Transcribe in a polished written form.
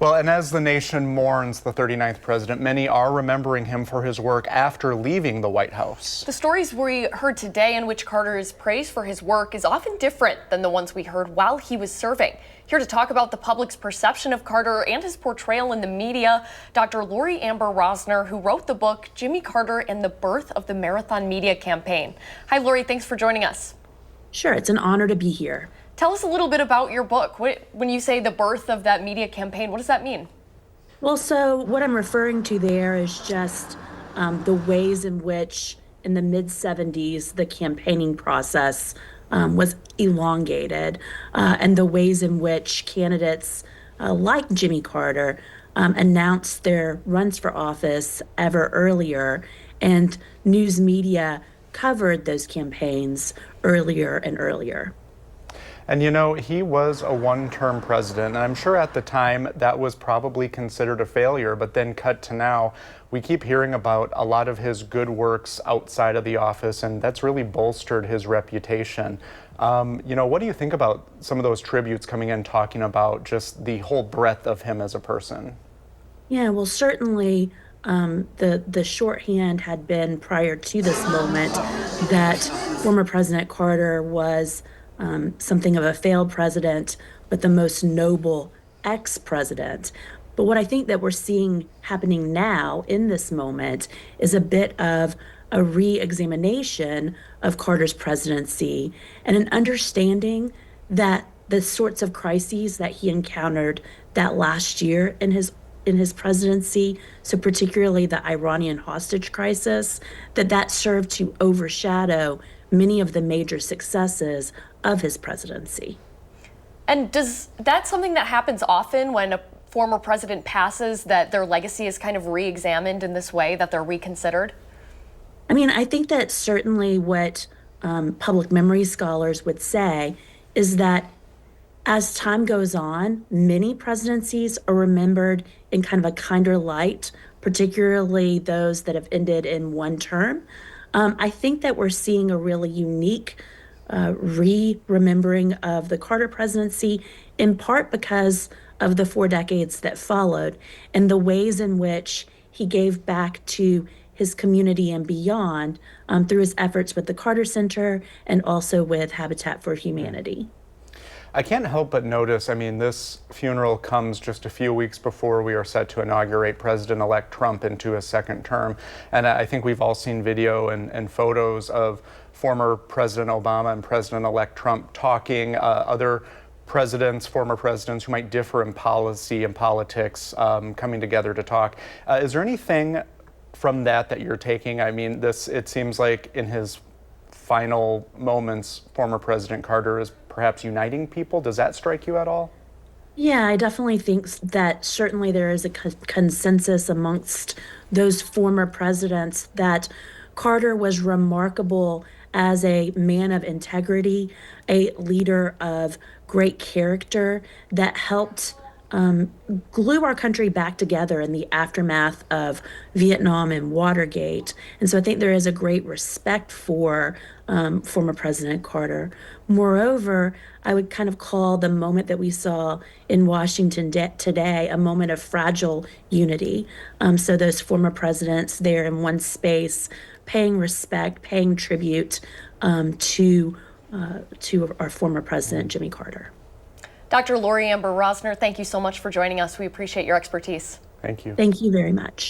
Well, and as the nation mourns the 39th president, many are remembering him for his work after leaving the White House. The stories we heard today in which Carter is praised for his work is often different than the ones we heard while he was serving. Here to talk about the public's perception of Carter and his portrayal in the media, Dr. Lori Amber Rosner, who wrote the book Jimmy Carter and the Birth of the Marathon Media Campaign. Hi, Lori. Thanks for joining us. Sure. It's an honor to be here. Tell us a little bit about your book. When you say the birth of that media campaign, what does that mean? Well, so what I'm referring to there is just the ways in which in the mid-70s the campaigning process was elongated and the ways in which candidates like Jimmy Carter announced their runs for office ever earlier, and news media covered those campaigns earlier and earlier. And you know, he was a one-term president, and I'm sure at the time that was probably considered a failure, but then cut to now, we keep hearing about a lot of his good works outside of the office, and that's really bolstered his reputation. You know, what do you think about some of those tributes coming in talking about just the whole breadth of him as a person? Yeah, well, certainly the shorthand had been prior to this moment that former President Carter was something of a failed president, but the most noble ex-president. But what I think that we're seeing happening now in this moment is a bit of a re-examination of Carter's presidency and an understanding that the sorts of crises that he encountered that last year in his presidency, so particularly the Iranian hostage crisis, that served to overshadow many of the major successes of his presidency. And that's something that happens often when a former president passes, that their legacy is kind of re-examined in this way, that they're reconsidered? I mean, I think that certainly what public memory scholars would say is that as time goes on, many presidencies are remembered in kind of a kinder light, particularly those that have ended in one term. I think that we're seeing a really unique re-remembering of the Carter presidency, in part because of the 4 decades that followed and the ways in which he gave back to his community and beyond through his efforts with the Carter Center and also with Habitat for Humanity. I can't help but notice, I mean, this funeral comes just a few weeks before we are set to inaugurate President-elect Trump into a second term. And I think we've all seen video and photos of former President Obama and President-elect Trump talking, other presidents, former presidents who might differ in policy and politics coming together to talk. Is there anything from that you're taking? I mean, it seems like in his final moments, former President Carter is perhaps uniting people. Does that strike you at all? Yeah, I definitely think that certainly there is a consensus amongst those former presidents that Carter was remarkable as a man of integrity, a leader of great character that helped glue our country back together in the aftermath of Vietnam and Watergate. And so I think there is a great respect for former President Carter. Moreover, I would kind of call the moment that we saw in Washington today a moment of fragile unity. So those former presidents there in one space, paying respect, paying tribute to our former president, Jimmy Carter. Dr. Lori Amber Rosner, thank you so much for joining us. We appreciate your expertise. Thank you. Thank you very much.